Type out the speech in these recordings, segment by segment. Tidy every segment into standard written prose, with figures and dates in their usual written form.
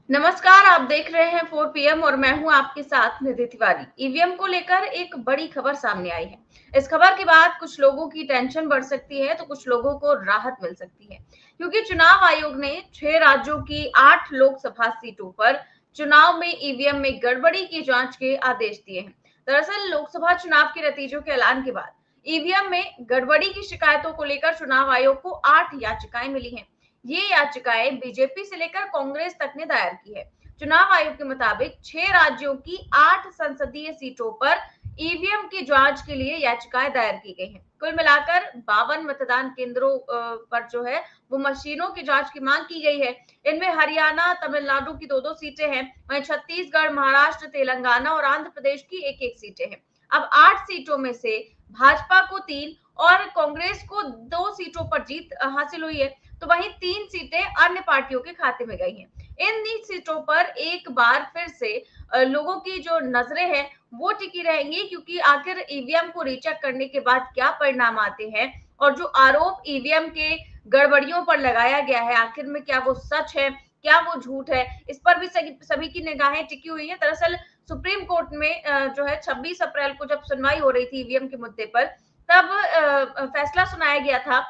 नमस्कार, आप देख रहे हैं 4 पीएम और मैं हूं आपके साथ निधि तिवारी। ईवीएम को लेकर एक बड़ी खबर सामने आई है। इस खबर के बाद कुछ लोगों की टेंशन बढ़ सकती है तो कुछ लोगों को राहत मिल सकती है, क्योंकि चुनाव आयोग ने 6 राज्यों की 8 लोकसभा सीटों पर चुनाव में ईवीएम में गड़बड़ी की जांच के आदेश दिए हैं। दरअसल लोकसभा चुनाव के नतीजों के ऐलान के बाद ईवीएम में गड़बड़ी की शिकायतों को लेकर चुनाव आयोग को 8 याचिकाएं मिली हैं। ये याचिकाएं बीजेपी से लेकर कांग्रेस तक ने दायर की है। चुनाव आयोग के मुताबिक 6 राज्यों की 8 संसदीय सीटों पर ईवीएम की जांच के लिए याचिकाएं दायर की गई हैं। कुल मिलाकर 52 मतदान केंद्रों पर जो है वो मशीनों की जांच की मांग की गई है। इनमें हरियाणा, तमिलनाडु की 2-2 सीटें हैं, वहीं छत्तीसगढ़, महाराष्ट्र, तेलंगाना और आंध्र प्रदेश की 1-1 सीटें हैं। अब 8 सीटों में से भाजपा को 3 और कांग्रेस को 2 सीटों पर जीत हासिल हुई है, तो वहीं 3 सीटें अन्य पार्टियों के खाते में गई हैं। इन सीटों पर एक बार फिर से लोगों की जो नजरें हैं वो टिकी रहेंगी, क्योंकि आखिर ईवीएम को रीचेक करने के बाद क्या परिणाम आते हैं और जो आरोप ईवीएम के गड़बड़ियों पर लगाया गया है, आखिर में क्या वो सच है, क्या वो झूठ है, इस पर भी सभी की निगाहें टिकी हुई है। दरअसल सुप्रीम कोर्ट में जो है 26 अप्रैल को जब सुनवाई हो रही थी ईवीएम के मुद्दे पर, तब फैसला सुनाया गया था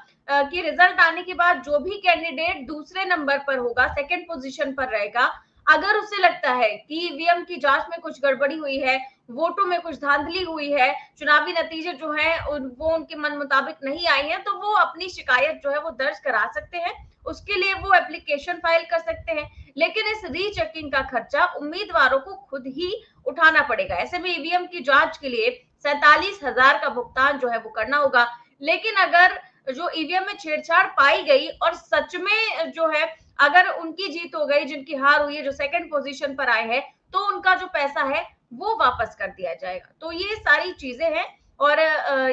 कि रिजल्ट आने के बाद जो भी कैंडिडेट दूसरे नंबर पर होगा, सेकंड पोजीशन पर रहेगा, अगर उसे लगता है कि ईवीएम की जांच में कुछ गड़बड़ी हुई है, वोटों में कुछ धांधली हुई है, चुनावी नतीजे जो हैं वो उनके मन मुताबिक नहीं आए हैं, तो वो अपनी शिकायत जो है वो दर्ज करा सकते हैं। उसके लिए वो एप्लीकेशन फाइल कर सकते हैं, लेकिन इस रीचेकिंग का खर्चा उम्मीदवारों को खुद ही उठाना पड़ेगा। ऐसे में ईवीएम की जांच के लिए 47,000 का भुगतान जो है वो करना होगा। लेकिन अगर जो ईवीएम में छेड़छाड़ पाई गई और सच में जो है अगर उनकी जीत हो गई, जिनकी हार हुई है, जो सेकंड पोजीशन पर आए हैं, तो उनका जो पैसा है वो वापस कर दिया जाएगा। तो ये सारी चीजें हैं और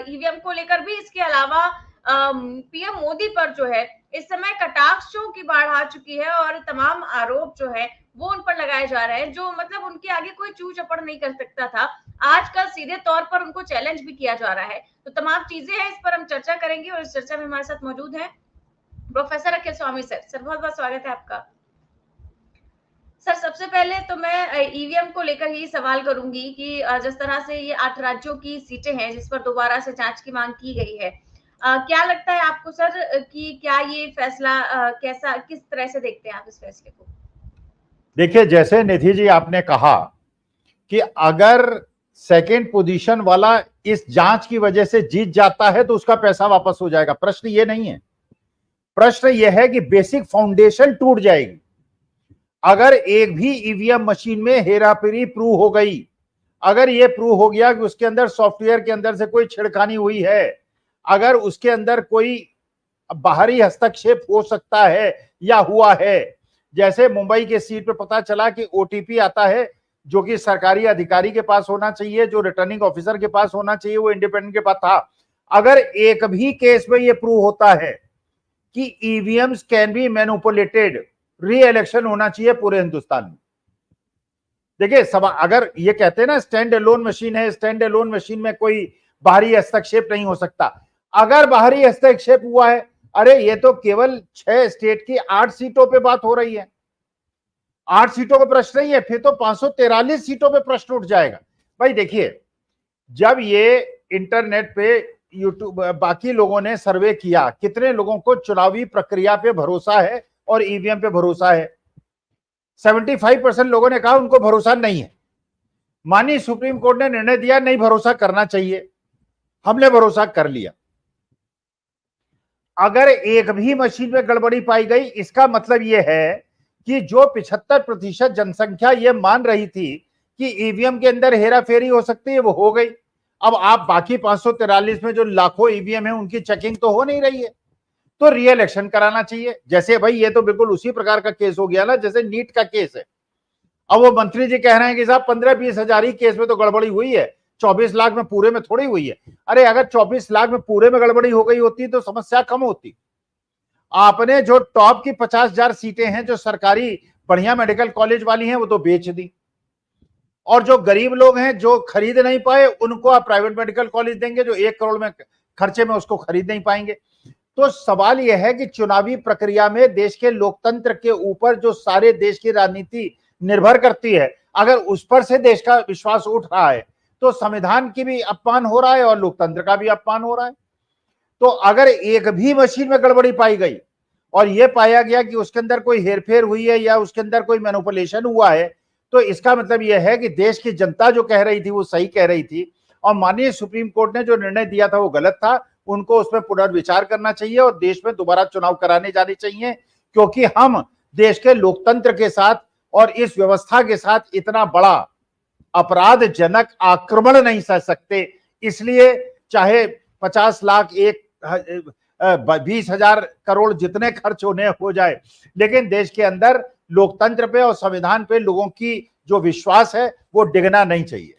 ईवीएम को लेकर भी इसके अलावा पीएम मोदी पर जो है इस समय कटाक्षों की बाढ़ आ चुकी है और तमाम आरोप जो है वो उन पर लगाए जा रहे हैं, जो मतलब उनके आगे कोई चू चपड़ नहीं कर सकता था। आजकल सीधे तौर पर उनको चैलेंज भी किया जा रहा है। तो तमाम चीजें हैं, इस पर हम चर्चा करेंगे और इस चर्चा में हमारे साथ मौजूद हैं प्रोफेसर अखिल स्वामी सर। सर बहुत बहुत स्वागत है आपका। सर सबसे पहले तो मैं ईवीएम को लेकर ही सवाल करूंगी कि जिस तरह से ये 8 राज्यों की सीटें हैं जिस पर दोबारा से जांच की मांग की गई है, क्या लगता है आपको सर कि क्या ये फैसला कैसा, किस तरह से देखते हैं आप इस फैसले को? देखिए, जैसे निधि जी आपने कहा कि अगर सेकंड पोजीशन वाला इस जांच की वजह से जीत जाता है तो उसका पैसा वापस हो जाएगा। प्रश्न ये नहीं है, प्रश्न यह है कि बेसिक फाउंडेशन टूट जाएगी। अगर एक भी ईवीएम मशीन में हेराफेरी प्रूव हो गई, अगर यह प्रूव हो गया कि उसके अंदर सॉफ्टवेयर के अंदर से कोई छिड़खानी हुई है, अगर उसके अंदर कोई बाहरी हस्तक्षेप हो सकता है या हुआ है, जैसे मुंबई के सीट पे पता चला कि ओटीपी आता है जो कि सरकारी अधिकारी के पास होना चाहिए, जो रिटर्निंग ऑफिसर के पास होना चाहिए, वो इंडिपेंडेंट के पास था। अगर एक भी केस में ये प्रूव होता है कि ईवीएम्स कैन बी मैनिपुलेटेड, री इलेक्शन होना चाहिए पूरे हिंदुस्तान में। देखिए, सब अगर ये कहते हैं ना स्टैंड अलोन मशीन है, स्टैंड अलोन मशीन में कोई बाहरी हस्तक्षेप नहीं हो सकता। अगर बाहरी हस्तक्षेप हुआ है, अरे ये तो केवल 6 स्टेट की 8 सीटों पे बात हो रही है, 8 सीटों पे प्रश्न नहीं है, फिर तो 543 सीटों पे प्रश्न उठ जाएगा। भाई देखिए, जब ये इंटरनेट पे यूट्यूब बाकी लोगों ने सर्वे किया, कितने लोगों को चुनावी प्रक्रिया पे भरोसा है और ईवीएम पे भरोसा है, 75% लोगों ने कहा उनको भरोसा नहीं है। माननीय सुप्रीम कोर्ट ने निर्णय दिया नहीं भरोसा करना चाहिए, हमने भरोसा कर लिया। अगर एक भी मशीन में गड़बड़ी पाई गई, इसका मतलब यह है कि जो 75% जनसंख्या यह मान रही थी कि ईवीएम के अंदर हेराफेरी हो सकती है, वो हो गई। अब आप बाकी 543 में जो लाखों ईवीएम है उनकी चेकिंग तो हो नहीं रही है, तो री इलेक्शन कराना चाहिए। जैसे भाई ये तो बिल्कुल उसी प्रकार का केस हो गया ना जैसे नीट का केस है। अब वो मंत्री जी कह रहे हैं कि साहब 15-20 हजार ही केस में तो गड़बड़ी हुई है, 24 लाख में पूरे में थोड़ी हुई है। अरे अगर 24 लाख में पूरे में गड़बड़ी हो गई होती तो समस्या कम होती। आपने जो टॉप की 50,000 सीटें हैं जो सरकारी बढ़िया मेडिकल कॉलेज वाली हैं वो तो बेच दी, और जो गरीब लोग हैं जो खरीद नहीं पाए उनको आप प्राइवेट मेडिकल कॉलेज देंगे जो 1 करोड़ में खर्चे में उसको खरीद नहीं पाएंगे। तो सवाल यह है कि चुनावी प्रक्रिया में देश के लोकतंत्र के ऊपर जो सारे देश की राजनीति निर्भर करती है, अगर उस पर से देश का विश्वास उठ रहा है तो संविधान की भी अपमान हो रहा है और लोकतंत्र का भी अपमान हो रहा है। तो अगर एक भी मशीन में गड़बड़ी पाई गई और यह पाया गया कि उसके अंदर कोई हेरफेर हुई है या उसके अंदर कोई मैनिपुलेशन हुआ है, तो इसका मतलब यह है कि देश की जनता जो कह रही थी वो सही कह रही थी और माननीय सुप्रीम कोर्ट ने जो निर्णय दिया था वो गलत था। उनको उसमें पुनर्विचार करना चाहिए और देश में दोबारा चुनाव कराने जाने चाहिए, क्योंकि हम देश के लोकतंत्र के साथ और इस व्यवस्था के साथ इतना बड़ा अपराधजनक आक्रमण नहीं सह सकते। इसलिए चाहे 50 लाख 20,000 करोड़ जितने खर्च होने हो जाए, लेकिन देश के अंदर लोकतंत्र पे और संविधान पे लोगों की जो विश्वास है वो डिगना नहीं चाहिए।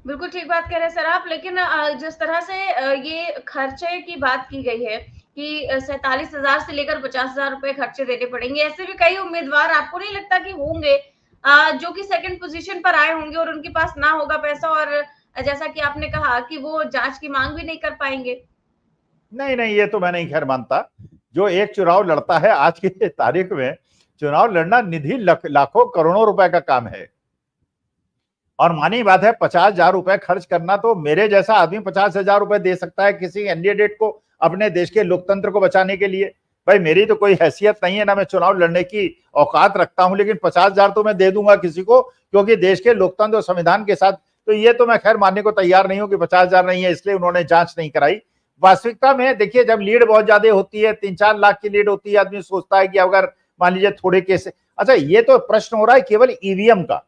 बिल्कुल ठीक बात कह रहे हैं सर आप, लेकिन जिस तरह से ये खर्चे की बात की गई है कि 47,000 से लेकर 50,000 रुपए खर्चे देने पड़ेंगे, ऐसे भी कई उम्मीदवार आपको नहीं लगता कि होंगे जो कि सेकंड पोजीशन पर आए होंगे और उनके पास ना होगा पैसा और जैसा कि आपने कहा कि वो जांच की मांग भी नहीं कर पाएंगे? नहीं नहीं, ये तो मैं नहीं खैर मानता। जो एक चुनाव लड़ता है आज की तारीख में, चुनाव लड़ना निधि लाखों करोड़ों रुपए का काम है और मानी बात है 50,000 रुपए खर्च करना, तो मेरे जैसा आदमी 50,000 रुपए दे सकता है किसी कैंडिडेट को अपने देश के लोकतंत्र को बचाने के लिए। भाई मेरी तो कोई हैसियत नहीं है, ना मैं चुनाव लड़ने की औकात रखता हूं, लेकिन 50,000 तो मैं दे दूंगा किसी को, क्योंकि देश के लोकतंत्र और संविधान के साथ। तो ये तो मैं खैर मानने को तैयार नहीं हूं कि 50,000 नहीं है इसलिए उन्होंने जांच नहीं कराई। वास्तविकता में देखिए, जब लीड बहुत ज्यादा होती है, 3-4 लाख की लीड होती है, आदमी सोचता है कि अगर मान लीजिए थोड़े केस। अच्छा, ये तो प्रश्न हो रहा है केवल ईवीएम का।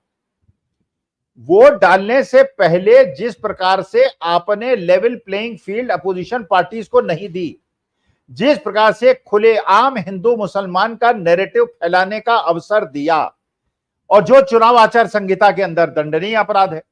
वोट डालने से पहले जिस प्रकार से आपने level playing field opposition parties को नहीं दी, जिस प्रकार से खुलेआम हिंदू मुसलमान का नैरेटिव फैलाने का अवसर दिया, और जो चुनाव आचार संहिता के अंदर दंडनीय अपराध है,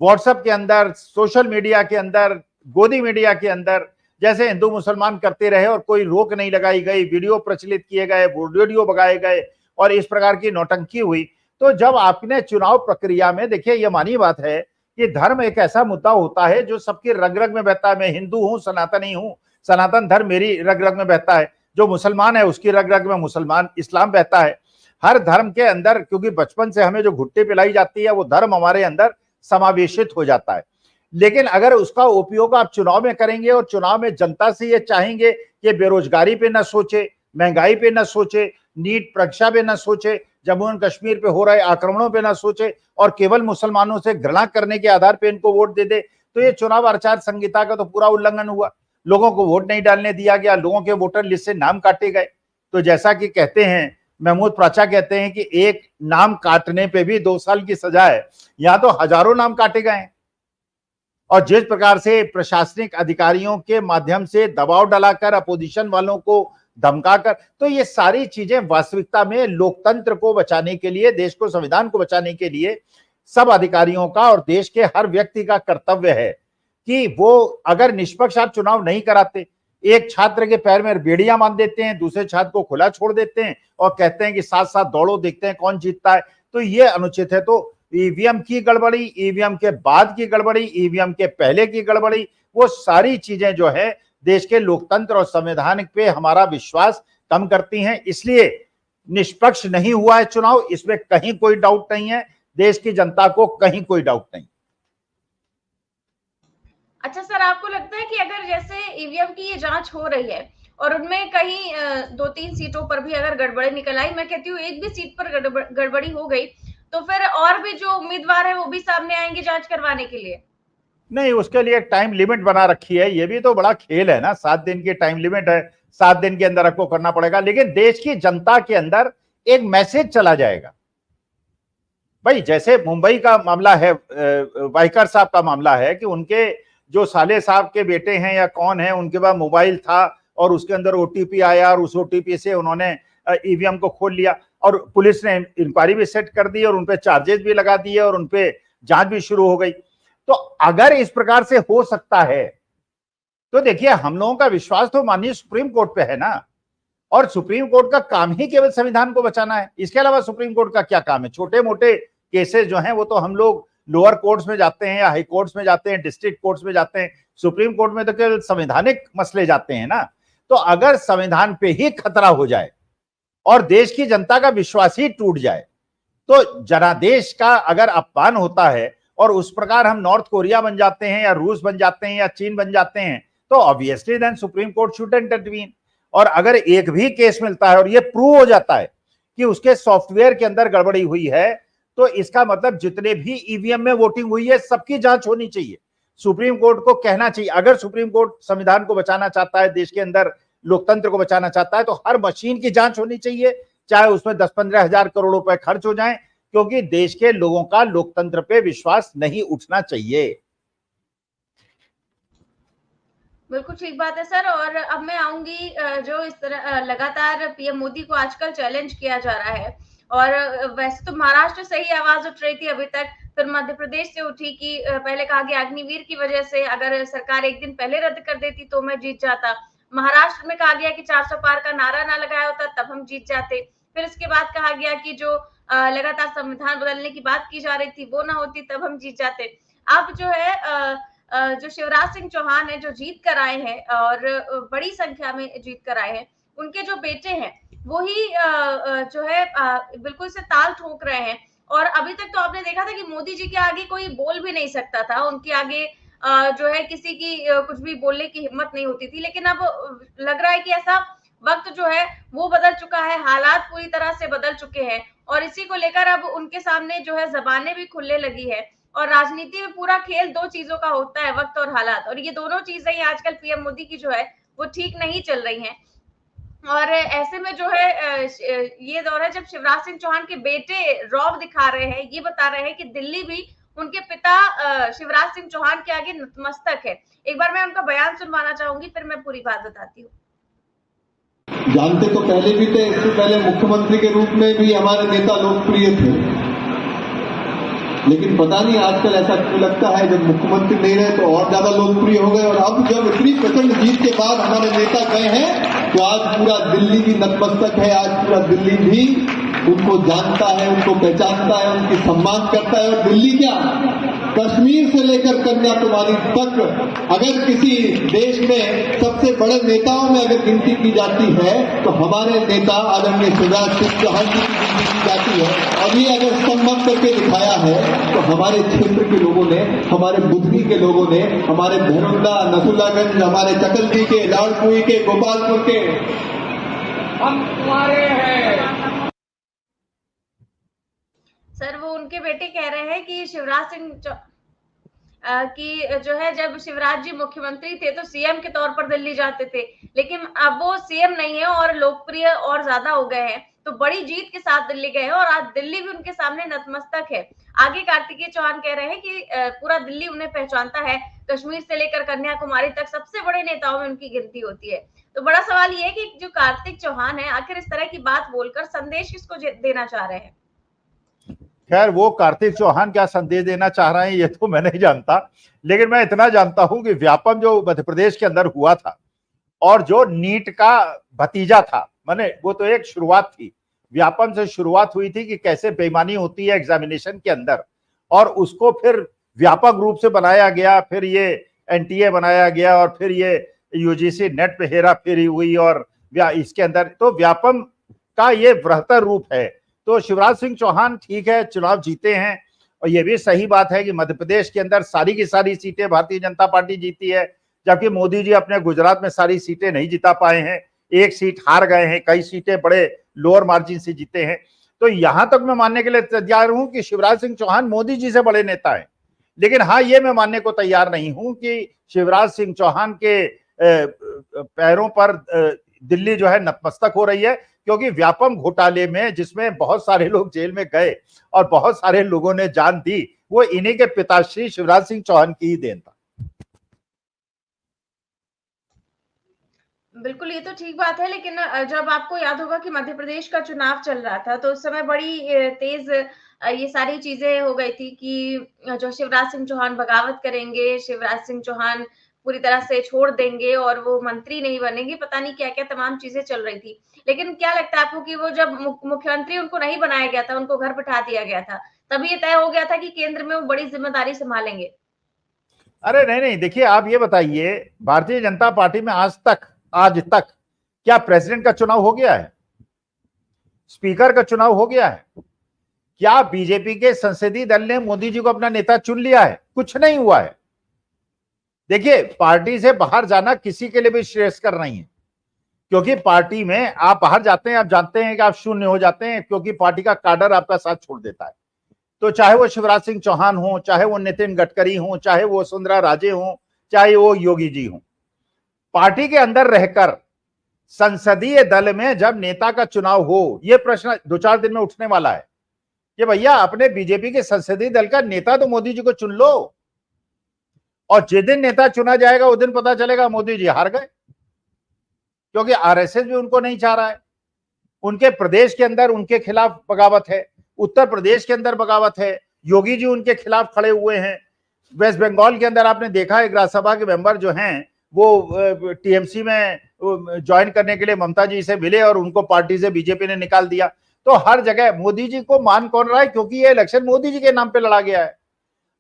व्हाट्सएप के अंदर, सोशल मीडिया के अंदर, गोदी मीडिया के अंदर जैसे हिंदू मुसलमान करते रहे और कोई रोक नहीं लगाई गई, वीडियो प्रचलित किए गए, वीडियो भगाए गए और इस प्रकार की नौटंकी हुई। तो जब आपने चुनाव प्रक्रिया में, देखिए ये मानी बात है कि धर्म एक ऐसा मुद्दा होता है जो सबकी रग रग में बहता है। मैं हिंदू हूं, सनातनी हूं, सनातन धर्म मेरी रग रग में बहता है, जो मुसलमान है उसकी रग रग में मुसलमान इस्लाम बहता है। हर धर्म के अंदर, क्योंकि बचपन से हमें जो घुट्टी पिलाई जाती है वो धर्म हमारे अंदर समावेशित हो जाता है। लेकिन अगर उसका उपयोग आप चुनाव में करेंगे और चुनाव में जनता से ये चाहेंगे कि बेरोजगारी पे न सोचे, महंगाई पे न सोचे, नीट परीक्षा पे न सोचे, जम्मू एंड कश्मीर पे हो रहे आक्रमणों पे न सोचे और केवल मुसलमानों से घृणा करने के आधार पे इनको वोट दे दे, तो ये चुनाव आचार संहिता का तो पूरा उल्लंघन हुआ। लोगों को वोट नहीं डालने दिया गया, लोगों के वोटर लिस्ट से नाम काटे गए। तो जैसा कि कहते हैं, महमूद प्राचा कहते हैं कि एक नाम काटने पे भी 2 साल की सजा है, यहां तो हजारों नाम काटे गए हैं। और जिस प्रकार से प्रशासनिक अधिकारियों के माध्यम से दबाव डालाकर अपोजिशन वालों को धमकाकर, तो ये सारी चीजें वास्तविकता में लोकतंत्र को बचाने के लिए, देश को, संविधान को बचाने के लिए सब अधिकारियों का और देश के हर व्यक्ति का कर्तव्य है कि वो अगर निष्पक्ष आप चुनाव नहीं कराते, एक छात्र के पैर में बेड़ियां बांध देते हैं, दूसरे छात्र को खुला छोड़ देते हैं और कहते हैं कि साथ साथ दौड़ो, देखते हैं कौन जीतता है, तो ये अनुचित है। तो ईवीएम की गड़बड़ी, ईवीएम के बाद की गड़बड़ी, ईवीएम के पहले की गड़बड़ी, वो सारी चीजें जो है देश के लोकतंत्र और संविधान पे हमारा विश्वास कम करती हैं। इसलिए निष्पक्ष नहीं हुआ है चुनाव, इसमें कहीं कोई डाउट नहीं है, देश की जनता को कहीं कोई डाउट नहीं। अच्छा सर, आपको लगता है कि अगर जैसे ईवीएम की ये जांच हो रही है और उनमें कहीं 2-3 सीटों पर भी अगर गड़बड़ी निकल आई, मैं कहती हूँ एक भी सीट पर गड़बड़ी हो गई, तो फिर और भी जो उम्मीदवार है वो भी सामने आएंगे जांच करवाने के लिए? नहीं, उसके लिए एक टाइम लिमिट बना रखी है, ये भी तो बड़ा खेल है ना। 7 दिन की टाइम लिमिट है, 7 दिन के अंदर आपको करना पड़ेगा, लेकिन देश की जनता के अंदर एक मैसेज चला जाएगा। भाई जैसे मुंबई का मामला है, वाइकर साहब का मामला है कि उनके जो साले साहब के बेटे हैं या कौन है, उनके पास मोबाइल था और उसके अंदर ओटीपी आया और उस ओटीपी से उन्होंने ईवीएम को खोल लिया और पुलिस ने इंक्वायरी भी सेट कर दी और उनपे चार्जेस भी लगा दिए और उनपे जांच भी शुरू हो गई। तो अगर इस प्रकार से हो सकता है तो देखिए, हम लोगों का विश्वास तो माननीय सुप्रीम कोर्ट पे है ना, और सुप्रीम कोर्ट का काम ही केवल संविधान को बचाना है। इसके अलावा सुप्रीम कोर्ट का क्या काम है? छोटे मोटे केसेस जो हैं वो तो हम लोग लोअर कोर्ट्स में जाते हैं या हाई कोर्ट्स में जाते हैं, डिस्ट्रिक्ट कोर्ट्स में जाते हैं, सुप्रीम कोर्ट में तो केवल संवैधानिक मसले जाते हैं ना। तो अगर संविधान पे ही खतरा हो जाए और देश की जनता का विश्वास ही टूट जाए, तो जनादेश का अगर अपमान होता है और उस प्रकार हम नॉर्थ कोरिया बन जाते हैं या रूस बन जाते हैं या चीन बन जाते हैं, तो obviously then supreme court should intervene. और अगर एक भी केस मिलता है और ये प्रूव हो जाता है कि उसके सॉफ्टवेयर के अंदर गड़बड़ी हुई है, तो इसका मतलब जितने भी ईवीएम में वोटिंग हुई है सबकी जांच होनी चाहिए। सुप्रीम कोर्ट को कहना चाहिए, अगर सुप्रीम कोर्ट संविधान को बचाना चाहता है, देश के अंदर लोकतंत्र को बचाना चाहता है, तो हर मशीन की जांच होनी चाहिए, चाहे उसमें 10-15 हजार करोड़ रुपए खर्च हो जाएं, क्योंकि देश के लोगों का लोकतंत्र पे विश्वास नहीं उठना चाहिए। बिल्कुल ठीक बात है सर। और अब मैं आऊंगी, जो इस तरह लगातार पीएम मोदी को आजकल चैलेंज किया जा रहा है, और वैसे तो महाराष्ट्र से ही आवाज उठ रही थी अभी तक, फिर मध्य प्रदेश से उठी कि पहले कहा गया अग्निवीर की वजह से अगर सरकार एक दिन पहले रद्द कर देती तो मैं जीत जाता। महाराष्ट्र में कहा गया कि 400 पार का नारा ना लगाया होता तब हम जीत जाते। फिर इसके बाद कहा गया कि जो लगातार संविधान बदलने की बात की जा रही थी वो ना होती तब हम जीत जाते। अब जो है जो शिवराज सिंह चौहान है जो जीत कर आए हैं और बड़ी संख्या में जीत कर आए हैं, उनके जो बेटे हैं वो ही जो है बिल्कुल से ताल ठोक रहे हैं। और अभी तक तो आपने देखा था कि मोदी जी के आगे कोई बोल भी नहीं सकता था, उनके आगे जो है किसी की कुछ भी बोलने की हिम्मत नहीं होती थी। लेकिन अब लग रहा है कि ऐसा वक्त जो है वो बदल चुका है, हालात पूरी तरह से बदल चुके हैं, और इसी को लेकर अब उनके सामने जो है जबानें भी खुलने लगी है। और राजनीति में पूरा खेल दो चीजों का होता है, वक्त और हालात, और ये दोनों चीजें ही आजकल पीएम मोदी की जो है वो ठीक नहीं चल रही हैं। और ऐसे में जो है ये दौर है जब शिवराज सिंह चौहान के बेटे रौब दिखा रहे हैं, ये बता रहे हैं कि दिल्ली भी उनके पिता शिवराज सिंह चौहान के आगे नतमस्तक है। एक बार मैं उनका बयान सुनवाना चाहूंगी, फिर मैं पूरी बात बताती हूँ। जानते तो पहले भी थे, इससे पहले मुख्यमंत्री के रूप में भी हमारे नेता लोकप्रिय थे, लेकिन पता नहीं आजकल ऐसा क्यों लगता है जब मुख्यमंत्री नहीं रहे तो और ज्यादा लोकप्रिय हो गए। और अब जब इतनी प्रचंड जीत के बाद हमारे नेता गए हैं तो आज पूरा दिल्ली भी नतमस्तक है, आज पूरा दिल्ली भी उनको जानता है, उनको पहचानता है, उनकी सम्मान करता है। और दिल्ली क्या, कश्मीर से लेकर कन्याकुमारी तक अगर किसी देश में सबसे बड़े नेताओं में अगर गिनती की जाती है तो हमारे नेता आदरणीय शिवराज सिंह चौहान की गिनती की जाती है। और ये अगर संभव करके दिखाया है तो हमारे क्षेत्र के लोगों ने, हमारे बुधनी के लोगों ने, हमारे धनुल्ला, नसुल्लागंज, हमारे चकलदी के, लाड़कुई के, गोपालपुर के, हम तुम्हारे हैं। सर वो उनके बेटे कह रहे हैं कि शिवराज सिंह कि जो है जब शिवराज जी मुख्यमंत्री थे तो सीएम के तौर पर दिल्ली जाते थे, लेकिन अब वो सीएम नहीं है और लोकप्रिय और ज्यादा हो गए हैं, तो बड़ी जीत के साथ दिल्ली गए हैं और आज दिल्ली भी उनके सामने नतमस्तक है। आगे कार्तिकेय चौहान कह रहे हैं कि पूरा दिल्ली उन्हें पहचानता है, कश्मीर से लेकर कन्याकुमारी तक सबसे बड़े नेताओं में उनकी गिनती होती है। तो बड़ा सवाल ये है कि जो कार्तिक चौहान है आखिर इस तरह की बात बोलकर संदेश किसको देना चाह रहे हैं? खैर वो कार्तिक चौहान क्या संदेश देना चाह रहे हैं ये तो मैं नहीं जानता, लेकिन मैं इतना जानता हूं कि व्यापम जो मध्य प्रदेश के अंदर हुआ था और जो नीट का भतीजा था, माने वो तो एक शुरुआत थी, व्यापम से शुरुआत हुई थी कि कैसे बेईमानी होती है एग्जामिनेशन के अंदर, और उसको फिर व्यापक रूप से बनाया गया, फिर ये एनटीए बनाया गया और फिर ये यूजीसी नेट पे हेरा फेरी हुई, और इसके अंदर तो व्यापम का ये बृहत्तर रूप है। तो शिवराज सिंह चौहान ठीक है चुनाव जीते हैं, और ये भी सही बात है कि मध्य प्रदेश के अंदर सारी की सारी सीटें भारतीय जनता पार्टी जीती है, जबकि मोदी जी अपने गुजरात में सारी सीटें नहीं जिता पाए हैं, एक सीट हार गए हैं, कई सीटें बड़े लोअर मार्जिन से जीते हैं। तो यहां तक मैं मानने के लिए तैयार हूं कि शिवराज सिंह चौहान मोदी जी से बड़े नेता हैं, लेकिन हाँ ये मैं मानने को तैयार नहीं हूं कि शिवराज सिंह चौहान के पैरों पर दिल्ली जो है नतमस्तक हो रही है, क्योंकि व्यापम घोटाले में जिसमें बहुत सारे लोग जेल में गए और बहुत सारे लोगों ने जान दी, वो इन्हीं के पिताश्री शिवराज सिंह चौहान की ही देन था। बिल्कुल ये तो ठीक बात है, लेकिन जब आपको याद होगा कि मध्य प्रदेश का चुनाव चल रहा था तो उस समय बड़ी तेज ये सारी चीजें हो गई थी कि जो शिवराज सिंह चौहान बगावत करेंगे, शिवराज सिंह चौहान पूरी तरह से छोड़ देंगे और वो मंत्री नहीं बनेंगे, पता नहीं क्या-क्या तमाम चीजें चल रही थी। लेकिन क्या लगता है आपको कि वो जब मुख्यमंत्री उनको नहीं बनाया गया था, उनको घर बिठा दिया गया था, तभी ये तय हो गया था कि केंद्र में वो बड़ी जिम्मेदारी संभालेंगे? अरे नहीं नहीं, देखिए आप ये बताइए, भारतीय जनता पार्टी में आज तक क्या प्रेसिडेंट का चुनाव हो गया है? स्पीकर का चुनाव हो गया है? क्या बीजेपी के संसदीय दल ने मोदी जी को अपना नेता चुन लिया है? कुछ नहीं हुआ है। देखिए, पार्टी से बाहर जाना किसी के लिए भी श्रेयस्कर नहीं है, क्योंकि पार्टी में आप बाहर जाते हैं, आप जानते हैं कि आप शून्य हो जाते हैं, क्योंकि पार्टी का काडर आपका साथ छोड़ देता है। तो चाहे वो शिवराज सिंह चौहान हो, चाहे वो नितिन गडकरी हो, चाहे वो वसुंधरा राजे हो, चाहे वो योगी जी हो, पार्टी के अंदर रहकर संसदीय दल में जब नेता का चुनाव हो, यह प्रश्न 2-4 दिन में उठने वाला है कि भैया अपने बीजेपी के संसदीय दल का नेता तो मोदी जी को चुन लो, और जिस दिन नेता चुना जाएगा उस दिन पता चलेगा मोदी जी हार गए, क्योंकि आरएसएस भी उनको नहीं चाह रहा है। उनके प्रदेश के अंदर उनके खिलाफ बगावत है, उत्तर प्रदेश के अंदर बगावत है, योगी जी उनके खिलाफ खड़े हुए हैं। वेस्ट बंगाल के अंदर आपने देखा है, राज्यसभा के मेंबर जो हैं वो टीएमसी में ज्वाइन करने के लिए ममता जी से मिले और उनको पार्टी से बीजेपी ने निकाल दिया। तो हर जगह मोदी जी को मान कौन रहा है? क्योंकि ये इलेक्शन मोदी जी के नाम पे लड़ा गया है।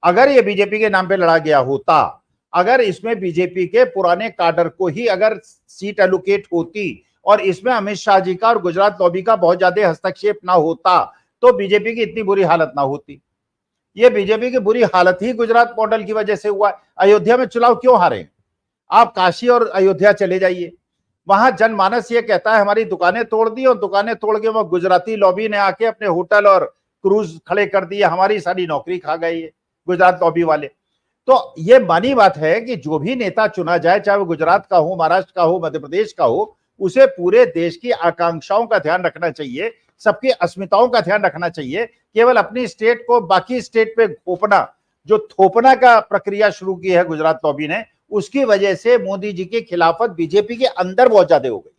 अगर ये बीजेपी के नाम पे लड़ा गया होता, अगर इसमें बीजेपी के पुराने काडर को ही अगर सीट एलोकेट होती और इसमें अमित शाह जी का और गुजरात लॉबी का बहुत ज्यादा हस्तक्षेप ना होता, तो बीजेपी की इतनी बुरी हालत ना होती। ये बीजेपी की बुरी हालत ही गुजरात मॉडल की वजह से हुआ। अयोध्या में चुनाव क्यों हारे? आप काशी और अयोध्या चले जाइए, वहां जनमानस ये कहता है हमारी दुकानें तोड़ दी, और दुकानें तोड़ के वो गुजराती लॉबी ने आके अपने होटल और क्रूज खड़े कर दिए, हमारी सारी नौकरी खा गई है गुजरात लॉबी वाले। तो ये मानी बात है कि जो भी नेता चुना जाए, चाहे वो गुजरात का हो, महाराष्ट्र का हो, मध्य प्रदेश का हो, उसे पूरे देश की आकांक्षाओं का ध्यान रखना चाहिए, सबकी अस्मिताओं का ध्यान रखना चाहिए। केवल अपनी स्टेट को बाकी स्टेट पे थोपना, जो थोपना का प्रक्रिया शुरू की है गुजरात लॉबी ने, उसकी वजह से मोदी जी की खिलाफत बीजेपी के अंदर बहुत ज्यादा हो गई।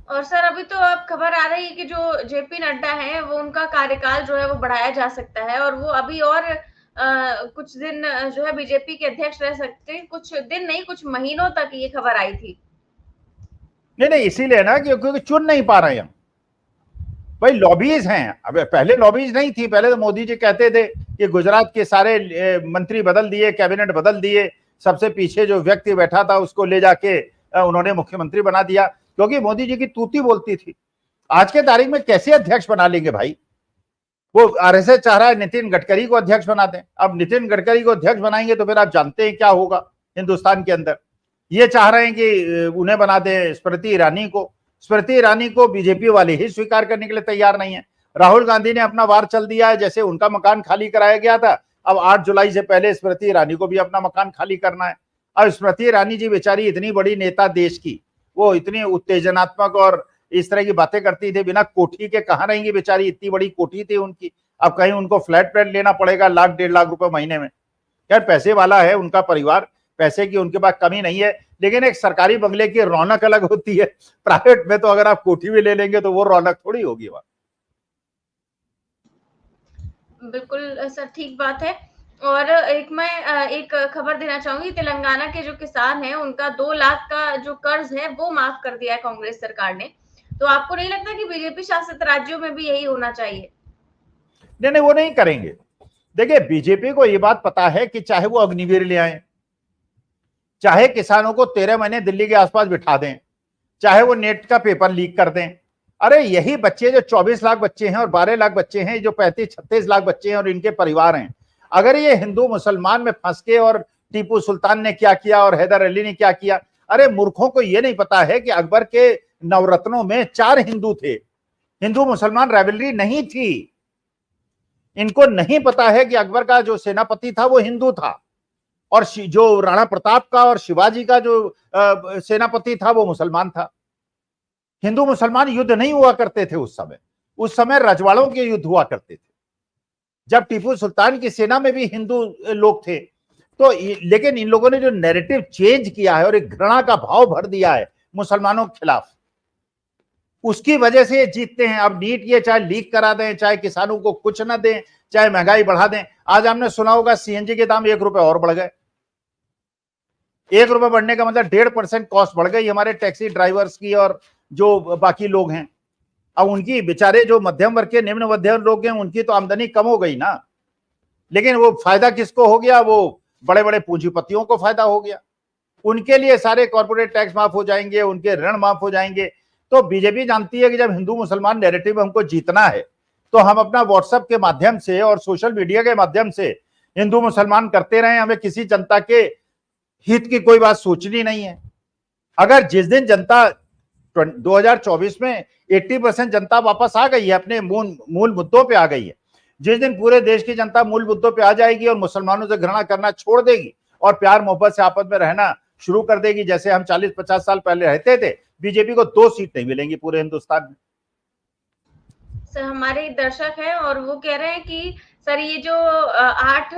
और सर अभी तो अब खबर आ रही है कि जो जेपी नड्डा है वो उनका कार्यकाल जो है वो बढ़ाया जा सकता है, और वो अभी और कुछ दिन जो है बीजेपी के अध्यक्ष रह सकते हैं। कुछ दिन नहीं, कुछ महीनों तक ये खबर आई थी। नहीं, इसीलिए ना क्योंकि चुन नहीं पा रहे हैं भाई, लॉबीज हैं। अब पहले लॉबीज नहीं थी, पहले तो मोदी जी कहते थे कि गुजरात के सारे मंत्री बदल दिए, कैबिनेट बदल दिए, सबसे पीछे जो व्यक्ति बैठा था उसको ले जाके उन्होंने मुख्यमंत्री बना दिया, क्योंकि मोदी जी की तूती बोलती थी। आज के तारीख में कैसे अध्यक्ष बना लेंगे भाई? वो आरएसएस चाह रहा है नितिन गडकरी को अध्यक्ष बना दें। अब नितिन गडकरी को अध्यक्ष बनाएंगे तो फिर आप जानते हैं क्या होगा हिंदुस्तान के अंदर। ये चाह रहे हैं कि उन्हें बना दें स्मृति ईरानी को। स्मृति ईरानी को बीजेपी वाले ही स्वीकार करने के लिए तैयार नहीं है। राहुल गांधी ने अपना वार चल दिया है, जैसे उनका मकान खाली कराया गया था, अब 8 जुलाई से पहले स्मृति ईरानी को भी अपना मकान खाली करना है। अब स्मृति ईरानी जी बेचारी इतनी बड़ी नेता देश की, वो इतनी उत्तेजनात्मक और इस तरह की बातें करती थी, बिना कोठी के कहाँ रहेंगी बेचारी, इतनी बड़ी कोठी थी उनकी। अब कहीं उनको फ्लैट लेना पड़ेगा 1-1.5 लाख रुपए महीने में। यार पैसे वाला है उनका परिवार, पैसे की उनके पास कमी नहीं है, लेकिन एक सरकारी बंगले की रौनक अलग होती है। प्राइवेट में तो अगर आप कोठी भी ले लेंगे तो वो रौनक थोड़ी होगी वहां। बिल्कुल सर, ठीक बात है। और मैं एक खबर देना चाहूंगी, तेलंगाना के जो किसान हैं उनका 2 लाख का जो कर्ज है वो माफ कर दिया है कांग्रेस सरकार ने। तो आपको नहीं लगता कि बीजेपी शासित राज्यों में भी यही होना चाहिए? नहीं, वो नहीं करेंगे। देखिए, बीजेपी को ये बात पता है कि चाहे वो अग्निवीर ले आए, चाहे किसानों को 13 महीने दिल्ली के आसपास बिठा दें, चाहे वो नेट का पेपर लीक कर दें, अरे यही बच्चे जो 24 लाख बच्चे हैं और 12 लाख बच्चे हैं, जो 35-36 लाख बच्चे हैं और इनके परिवार हैं, अगर ये हिंदू मुसलमान में फंस के, और टीपू सुल्तान ने क्या किया और हैदर अली ने क्या किया, अरे मूर्खों को ये नहीं पता है कि अकबर के नवरत्नों में 4 हिंदू थे, हिंदू मुसलमान राइवलरी नहीं थी। इनको नहीं पता है कि अकबर का जो सेनापति था वो हिंदू था, और जो राणा प्रताप का और शिवाजी का जो सेनापति था वो मुसलमान था। हिंदू मुसलमान युद्ध नहीं हुआ करते थे उस समय रजवाड़ों के युद्ध हुआ करते थे, जब टीपू सुल्तान की सेना में भी हिंदू लोग थे। तो लेकिन इन लोगों ने जो नैरेटिव चेंज किया है और एक घृणा का भाव भर दिया है मुसलमानों के खिलाफ, उसकी वजह से ये जीतते हैं। अब नीट ये चाहे लीक करा दें, चाहे किसानों को कुछ ना दें, चाहे महंगाई बढ़ा दें। आज आपने सुना होगा सीएनजी के दाम 1 रुपए और बढ़ गए। 1 रुपए बढ़ने का मतलब 1.5% कॉस्ट बढ़ गई हमारे टैक्सी ड्राइवर्स की और जो बाकी लोग हैं। अब उनकी बेचारे जो मध्यम वर्ग के निम्न मध्यम लोग हैं उनकी तो आमदनी कम हो गई ना, लेकिन वो फायदा किसको हो गया? वो बड़े बड़े पूंजीपतियों को फायदा हो गया। उनके लिए सारे कॉर्पोरेट टैक्स माफ हो जाएंगे, उनके ऋण माफ हो जाएंगे। तो बीजेपी जानती है कि जब हिंदू मुसलमान नैरेटिव हमको जीतना है तो हम अपना व्हाट्सएप के माध्यम से और सोशल मीडिया के माध्यम से हिंदू मुसलमान करते रहे, हमें किसी जनता के हित की कोई बात सोचनी नहीं है। अगर जिस दिन जनता 2024 में 80% जनता वापस आ गई है, अपने मूल मुद्दों पे आ गई है, जिस दिन पूरे देश की जनता मूल मुद्दों पे आ जाएगी और मुसलमानों से घृणा करना छोड़ देगी और प्यार मोहब्बत से आपस में रहना शुरू कर देगी जैसे हम 40-50 साल पहले रहते थे, बीजेपी को 2 सीट नहीं मिलेंगी पूरे हिंदुस्तान में। सर हमारे दर्शक हैं और वो कह रहे हैं कि सर ये जो 8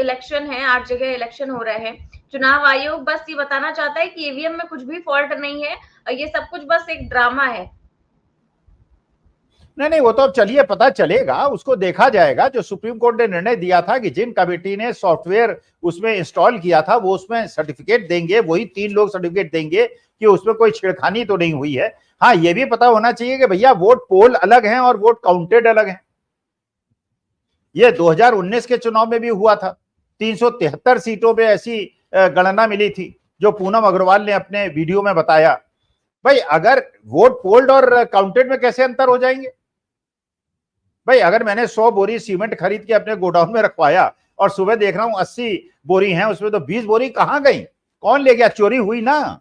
इलेक्शन है, 8 जगह इलेक्शन हो रहे हैं, चुनाव आयोग बस ये बताना चाहता है कि ईवीएम में कुछ भी फॉल्ट नहीं है, ये सब कुछ बस एक ड्रामा है। नहीं, वो तो अब चलिए पता चलेगा, उसको देखा जाएगा। जो सुप्रीम कोर्ट ने निर्णय दिया था कि जिन कमेटी ने सॉफ्टवेयर उसमें इंस्टॉल किया था वो उसमें सर्टिफिकेट देंगे, वही 3 लोग सर्टिफिकेट देंगे कि उसमें कोई छेड़खानी तो नहीं हुई है। हाँ, ये भी पता होना चाहिए कि भैया वोट पोल अलग हैं और वोट काउंटेड अलग हैं। ये 2019 के चुनाव में भी हुआ था, 373 सीटों पे ऐसी गणना मिली थी जो पूनम अग्रवाल ने अपने वीडियो में बताया। भाई अगर वोट पोल्ड और काउंटेड में कैसे अंतर हो जाएंगे? भाई अगर मैंने 100 बोरी सीमेंट खरीद के अपने गोडाउन में रखवाया और सुबह देख रहा हूं 80 बोरी हैं, उसमें तो 20 बोरी कहां गई? कौन ले गया? चोरी हुई ना।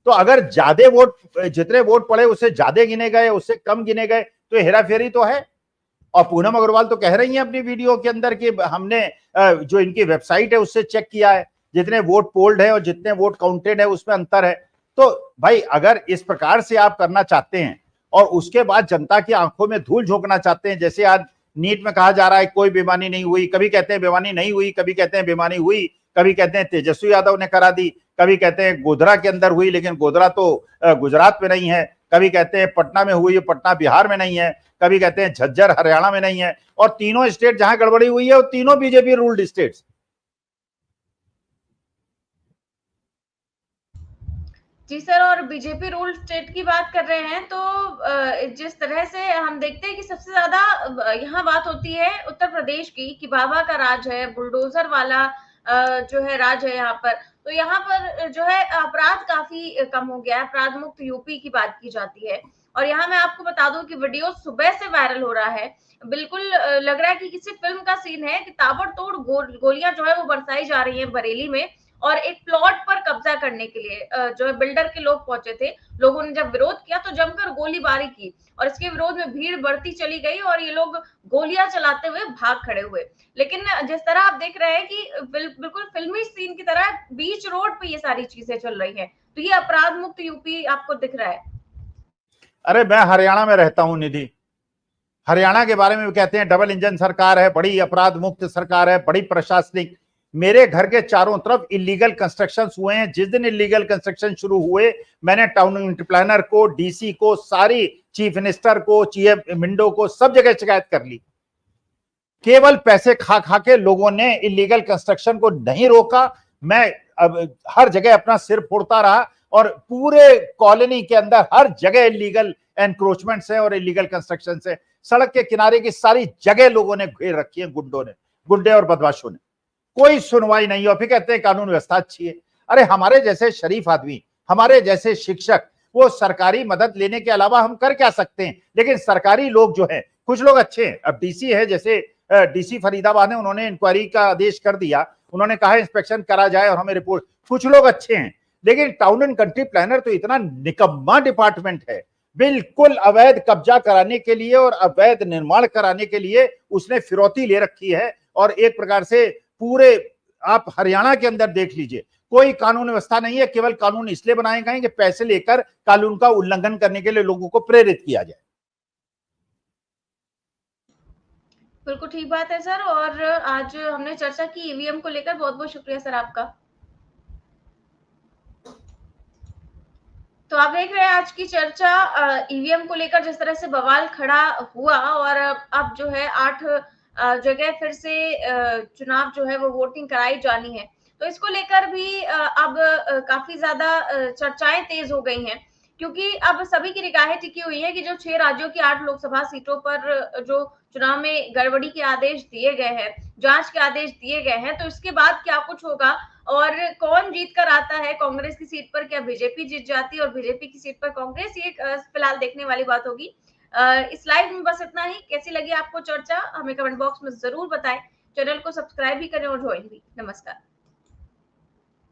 तो अगर ज्यादा वोट, जितने वोट पड़े उससे ज्यादा गिने गए, उससे कम गिने गए, तो हेराफेरी तो है। और पूनम अग्रवाल तो कह रही हैं अपनी वीडियो के अंदर कि हमने जो इनकी वेबसाइट है उससे चेक किया है, जितने वोट पोल्ड है और जितने वोट काउंटेड है उसमें अंतर है। तो भाई अगर इस प्रकार से आप करना चाहते हैं और उसके बाद जनता की आंखों में धूल झोंकना चाहते हैं, जैसे आज नीट में कहा जा रहा है कोई बेईमानी नहीं हुई, कभी कहते हैं बेईमानी नहीं हुई, कभी कहते हैं बेईमानी हुई, कभी कहते हैं तेजस्वी यादव ने करा दी, कभी कहते हैं गोधरा के अंदर हुई, लेकिन गोधरा तो गुजरात में नहीं है, कभी कहते हैं पटना में हुई, पटना बिहार में नहीं है, कभी कहते हैं झज्जर हरियाणा में नहीं है, और तीनों स्टेट जहां गड़बड़ी हुई है वो तीनों बीजेपी रूल्ड स्टेट्स। जी सर, और बीजेपी रूल स्टेट की बात कर रहे हैं तो जिस तरह से हम देखते हैं कि सबसे ज्यादा यहाँ बात होती है उत्तर प्रदेश की कि बाबा का राज है, बुलडोजर वाला जो है राज है यहाँ पर। तो यहाँ पर जो है अपराध काफी कम हो गया है, अपराध मुक्त यूपी की बात की जाती है। और यहाँ मैं आपको बता दूं कि वीडियो सुबह से वायरल हो रहा है, बिल्कुल लग रहा है कि किसी फिल्म का सीन है कि ताबड़तोड़ गोलियां जो है वो बरसाई जा रही है बरेली में, और एक प्लॉट पर कब्जा करने के लिए जो है बिल्डर के लोग पहुंचे थे। लोगों ने जब विरोध किया तो जमकर गोलीबारी की और इसके विरोध में भीड़ बढ़ती चली गई और ये लोग गोलियां चलाते हुए भाग खड़े हुए। लेकिन जिस तरह आप देख रहे हैं कि बिल्कुल फिल्मी सीन की तरह बीच रोड पे ये सारी चीजें चल रही हैं, तो ये अपराध मुक्त यूपी आपको दिख रहा है। अरे मैं हरियाणा में रहता हूं निधि, हरियाणा के बारे में कहते हैं डबल इंजन सरकार है, बड़ी अपराध मुक्त सरकार है, बड़ी प्रशासनिक। मेरे घर के चारों तरफ इलीगल कंस्ट्रक्शंस हुए हैं। जिस दिन इलीगल कंस्ट्रक्शन शुरू हुए मैंने टाउन प्लानर को, डीसी को, सारी चीफ मिनिस्टर को, चीफ मिंडो को, सब जगह शिकायत कर ली। केवल पैसे खा खा के लोगों ने इलीगल कंस्ट्रक्शन को नहीं रोका। मैं अब हर जगह अपना सिर फोड़ता रहा और पूरे कॉलोनी के अंदर हर जगह इलीगल एनक्रोचमेंट्स है और इलीगल कंस्ट्रक्शन है। सड़क के किनारे की सारी जगह लोगों ने घेर रखी है गुंडों ने, गुंडे और बदमाशों ने। कोई सुनवाई नहीं और फिर कहते हैं कानून व्यवस्था अच्छी है। अरे हमारे जैसे शरीफ आदमी, हमारे जैसे शिक्षक, वो सरकारी मदद लेने के अलावा हम कर क्या सकते हैं? लेकिन सरकारी लोग जो है, कुछ लोग अच्छे हैं। अब डीसी है, जैसे डीसी फरीदाबाद है, उन्होंने इंक्वायरी का आदेश कर दिया, उन्होंने कहा इंस्पेक्शन करा जाए और हमें रिपोर्ट। कुछ लोग अच्छे हैं, लेकिन टाउन एंड कंट्री प्लानर तो इतना निकम्मा डिपार्टमेंट है। बिल्कुल अवैध कब्जा कराने के लिए और अवैध निर्माण कराने के लिए उसने फिरौती ले रखी है। और एक प्रकार से पूरे आप हरियाणा के अंदर देख लीजिए, कोई कानून व्यवस्था नहीं है। केवल कानून इसलिए बनाए गए कि पैसे लेकर कानून का उल्लंघन करने के लिए लोगों को प्रेरित किया जाए। बिल्कुल ठीक बात है सर, और आज हमने चर्चा की ईवीएम को लेकर। बहुत बहुत शुक्रिया सर आपका। तो आप देख रहे हैं आज की चर्चा ईवीएम को लेकर, जिस तरह से बवाल खड़ा हुआ और अब जो है 8 जगह फिर से चुनाव जो है वो वोटिंग कराई जानी है। तो इसको लेकर भी अब काफी ज्यादा चर्चाएं तेज हो गई हैं, क्योंकि अब सभी की निगाहें टिकी हुई है कि जो 6 राज्यों की 8 लोकसभा सीटों पर जो चुनाव में गड़बड़ी के आदेश दिए गए हैं, जांच के आदेश दिए गए हैं, तो इसके बाद क्या कुछ होगा और कौन जीत कर आता है कांग्रेस की सीट पर, क्या बीजेपी जीत जाती है और बीजेपी की सीट पर कांग्रेस, ये फिलहाल देखने वाली बात होगी। इस लाइव में बस इतना ही। कैसी लगी आपको चर्चा हमें कमेंट बॉक्स में जरूर बताएं। चैनल को सब्सक्राइब भी करें और ज्वाइन भी। नमस्कार।